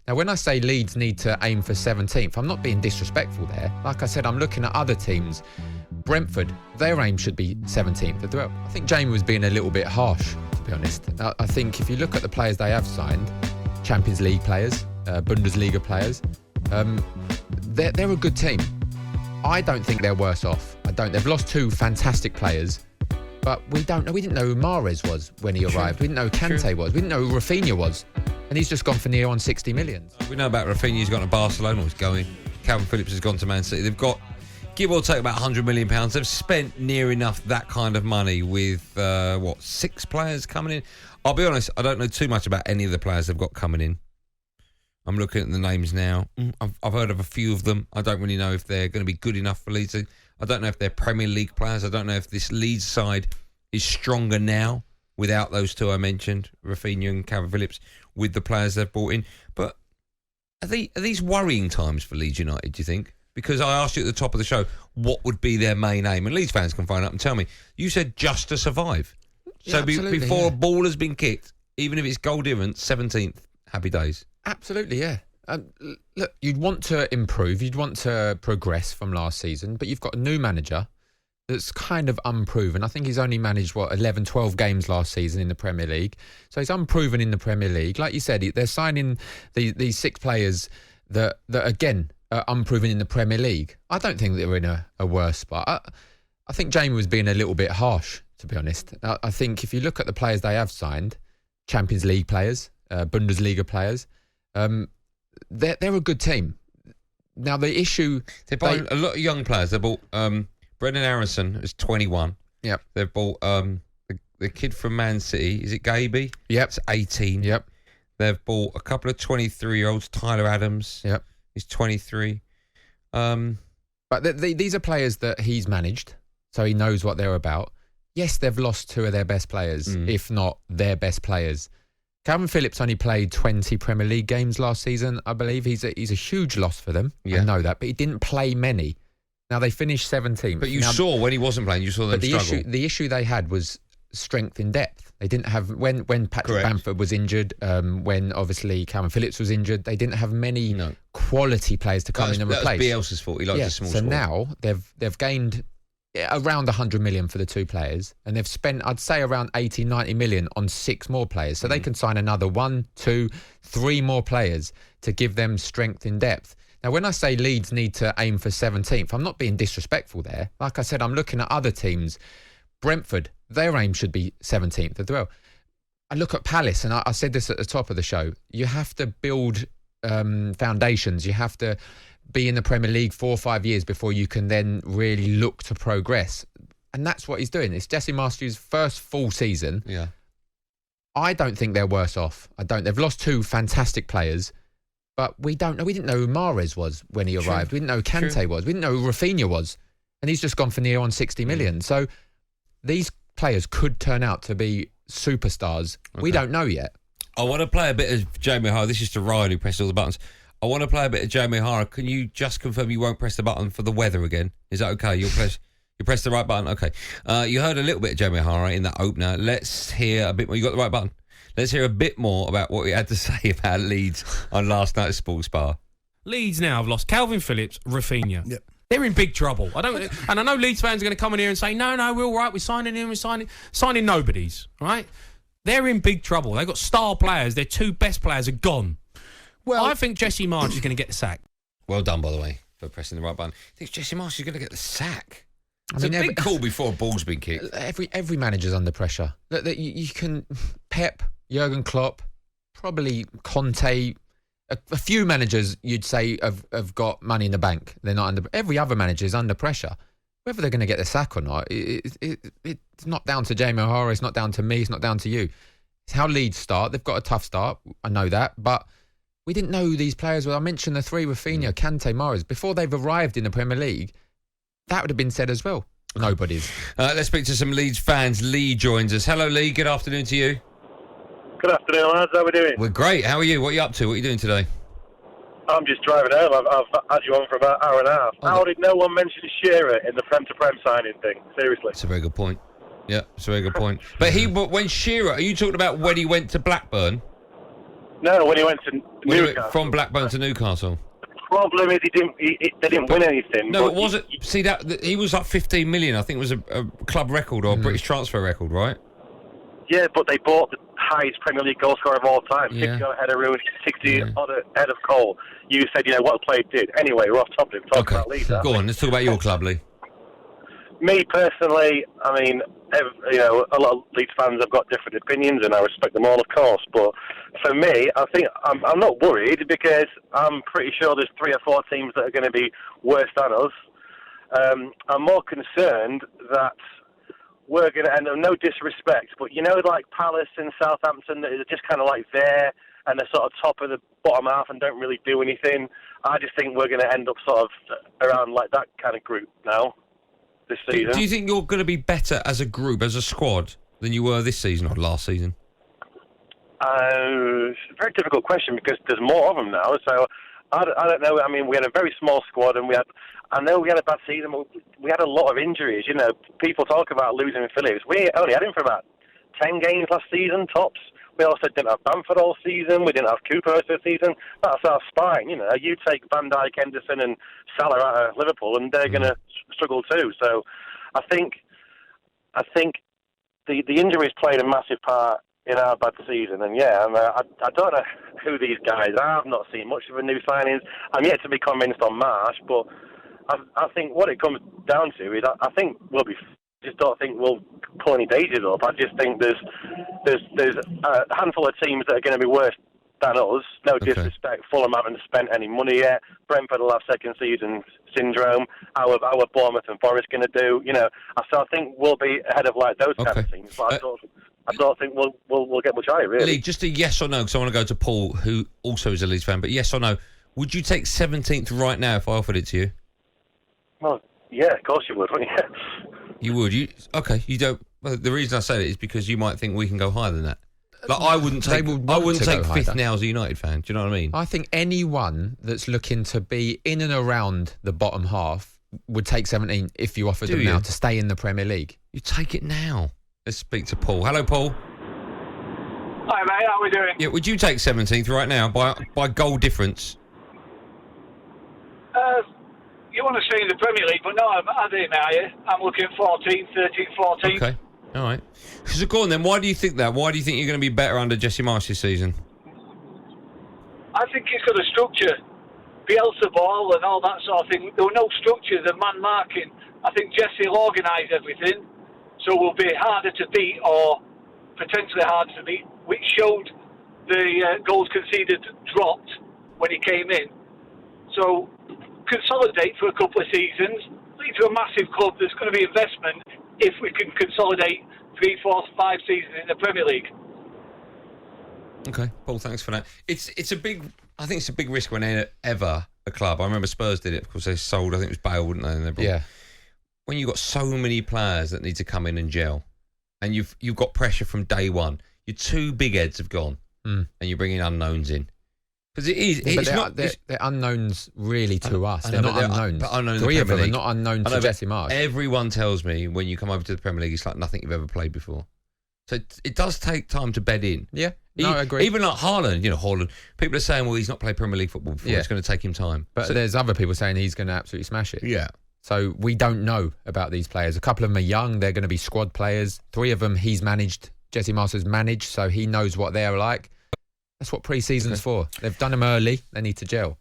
Now, when I say Leeds need to aim for 17th, I'm not being disrespectful there. Like I said, I'm looking at other teams. Brentford, their aim should be 17th as well. I think Jamie was being a little bit harsh, to be honest. I think if you look at the players they have signed, Champions League players, Bundesliga players, they're a good team. I don't think they're worse off. I don't. They've lost two fantastic players, but we don't know. We didn't know who Mahrez was when he arrived. We didn't know who Kante was. We didn't know who Raphina was. And he's just gone for near on 60 million. We know about Raphina. He's gone to Barcelona. He's going. Kalvin Phillips has gone to Man City. They've got, give or take, about £100 million. They've spent near enough that kind of money with, 6 players coming in? I'll be honest, I don't know too much about any of the players they've got coming in. I'm looking at the names now. I've heard of a few of them. I don't really know if they're going to be good enough for Leeds. I don't know if they're Premier League players. I don't know if this Leeds side is stronger now without those two I mentioned, Raphina and Kalvin Phillips, with the players they've brought in. But are these worrying times for Leeds United, do you think? Because I asked you at the top of the show, what would be their main aim? And Leeds fans can phone up and tell me. You said just to survive. So before a ball has been kicked, even if it's goal difference, 17th, happy days. Absolutely, yeah. Look, you'd want to improve, you'd want to progress from last season, but you've got a new manager that's kind of unproven. I think he's only managed, 11, 12 games last season in the Premier League. So he's unproven in the Premier League. Like you said, they're signing these 6 players that again, are unproven in the Premier League. I don't think they're in a worse spot. I think Jamie was being a little bit harsh, to be honest. I think if you look at the players they have signed, Champions League players, Bundesliga players, they're a good team. Now, the issue... They bought a lot of young players. They bought Brendan Harrison, who's 21. Yep. They've bought the kid from Man City. Is it Gaby? Yep. It's 18. Yep. They've bought a couple of 23-year-olds. Tyler Adams. Yep. He's 23. But these are players that he's managed, so he knows what they're about. Yes, they've lost 2 of their best players, if not their best players. Kalvin Phillips only played 20 Premier League games last season, I believe. He's a huge loss for them. Yeah. I know that, but he didn't play many. Now, they finished 17th. But you saw when he wasn't playing, you saw them struggle. The issue they had was strength in depth. They didn't have, when Patrick Bamford was injured, when obviously Kalvin Phillips was injured, they didn't have many quality players to come in and replace. That was Bielsa's fault. He likes a small squad. So now they've gained around 100 million for the 2 players, and they've spent, I'd say, around 80, 90 million on 6 more players. So they can sign another 1, 2, 3 more players to give them strength in depth. Now, when I say Leeds need to aim for 17th, I'm not being disrespectful there. Like I said, I'm looking at other teams. Brentford, their aim should be 17th as well. I look at Palace, and I said this at the top of the show. You have to build foundations. You have to be in the Premier League 4 or 5 years before you can then really look to progress. And that's what he's doing. It's Jesse Marshall's first full season. Yeah. I don't think they're worse off. I don't. They've lost 2 fantastic players, but we don't know. We didn't know who Mahrez was when he arrived. We didn't know who Kante was. We didn't know who Raphina was. And he's just gone for near on 60 million. So these players could turn out to be superstars. Okay. We don't know yet. I want to play a bit of Jamie O'Hara. This is to Ryan, who pressed all the buttons. I want to play a bit of Jamie O'Hara. Can you just confirm you won't press the button for the weather again? Is that okay? You press the right button? Okay. You heard a little bit of Jamie O'Hara in that opener. Let's hear a bit more. You got the right button? Let's hear a bit more about what he had to say about Leeds on last night's Sports Bar. Leeds now have lost Kalvin Phillips, Raphina. Yep. They're in big trouble. And I know Leeds fans are going to come in here and say, no, we're all right. We're signing him. We're signing nobodies. Right? They're in big trouble. They've got star players. Their 2 best players are gone. Well, I think Jesse Marsh is going to get the sack. Well done, by the way, for pressing the right button. I think Jesse Marsh is going to get the sack. It's a big call before a ball's been kicked. Every manager's under pressure. You can Pep, Jurgen Klopp, probably Conte. A few managers you'd say have got money in the bank. They're not under. Every other manager is under pressure. Whether they're going to get the sack or not, it's not down to Jamie O'Hara. It's not down to me. It's not down to you. It's how Leeds start. They've got a tough start. I know that, but we didn't know who these players were. I mentioned the 3: Raphina, Kante, Mahrez. Before they've arrived in the Premier League, that would have been said as well. Nobody's. Let's speak to some Leeds fans. Lee joins us. Hello, Lee. Good afternoon to you. Good afternoon, lads. How are we doing? We're great. How are you? What are you up to? What are you doing today? I'm just driving home. I've had you on for about an hour and a half. How did no one mention Shearer in the Prem signing thing? Seriously. That's a very good point. Yeah, that's a very good point. But when Shearer, are you talking about when he went to Blackburn? No, when he went to Newcastle. From Blackburn to Newcastle. Problem is they didn't win anything. No, it wasn't. See that he was like 15 million. I think it was a club record or a British transfer record, right? Yeah, but they bought the highest Premier League goal scorer of all time. Yeah. 60 ahead of Rooney, 60 ahead of Cole. You said, what a player did. Anyway, we're off topic. Talk about Leeds. Go on, let's talk about your club, Lee. Me personally, I mean, a lot of Leeds fans have got different opinions, and I respect them all, of course. But for me, I think I'm not worried because I'm pretty sure there's 3 or 4 teams that are going to be worse than us. I'm more concerned that we're going to end up, no disrespect, but like Palace and Southampton, that are just kind of like there and they're sort of top of the bottom half and don't really do anything. I just think we're going to end up sort of around like that kind of group now. This season. Do you think you're going to be better as a group, as a squad, than you were this season or last season? It's a very difficult question because there's more of them now. So I don't know. I mean, we had a very small squad, and I know we had a bad season. But we had a lot of injuries. People talk about losing Phillips. We only had him for about 10 games last season, tops. We also didn't have Bamford all season. We didn't have Cooper most of the season. That's our spine. You take Van Dijk, Henderson, and Salah out of Liverpool, and they're going to struggle too. So, I think the injuries played a massive part in our bad season. And I don't know who these guys are. I've not seen much of the new signings. I'm yet to be convinced on Marsh, but I think what it comes down to is I think we'll be. Just don't think we'll pull any daisies up. I just think there's a handful of teams that are going to be worse than us. No disrespect. Fulham haven't spent any money yet. Brentford will have second season syndrome. How are Bournemouth and Forest going to do? So I think we'll be ahead of like those kind of teams. But I don't think we'll get much higher. Really. Lee, just a yes or no, because I want to go to Paul, who also is a Leeds fan. But yes or no, would you take 17th right now if I offered it to you? Well, yeah, of course you would, wouldn't you? You would. You don't. Well, the reason I say it is because you might think we can go higher than that. Like I wouldn't take 5th now as a United fan. Do you know what I mean? I think anyone that's looking to be in and around the bottom half would take 17 if you offered them now to stay in the Premier League. You take it now. Let's speak to Paul. Hello, Paul. Hi, mate. How are we doing? Yeah, would you take 17th right now by goal difference? You want to stay in the Premier League, but no, I didn't hire. I'm looking 14, 13, 14. Okay, all right. So go on then, why do you think that? Why do you think you're going to be better under Jesse Marsh this season? I think he's got a structure. Bielsa ball and all that sort of thing. There were no structure, the man marking. I think Jesse will organise everything, so we'll be harder to beat or potentially harder to beat, which showed the goals conceded dropped when he came in. So consolidate for a couple of seasons, lead to a massive club. There's going to be investment if we can consolidate 3, 4, 5 seasons in the Premier League. Okay, Paul, thanks for that. It's a big. I think it's a big risk whenever a club. I remember Spurs did it. Of course, they sold. I think it was Bale, wouldn't they? And they when you've got so many players that need to come in and gel, and you've got pressure from day one. Your 2 big heads have gone, and you're bringing unknowns in. Because it is. It's not. They're unknowns really to us. They're know, not unknowns. But unknown 3 of them League. are not unknown to Jesse Marsh. Everyone tells me when you come over to the Premier League, it's like nothing you've ever played before. So it does take time to bed in. Yeah, I agree. Even like Haaland, Haaland. People are saying, well, he's not played Premier League football before. It's going to take him time. But there's other people saying he's going to absolutely smash it. Yeah. So we don't know about these players. A couple of them are young. They're going to be squad players. 3 of them he's managed. Jesse Marsh has managed, so he knows what they're like. That's what pre-season's for. They've done them early. They need to gel.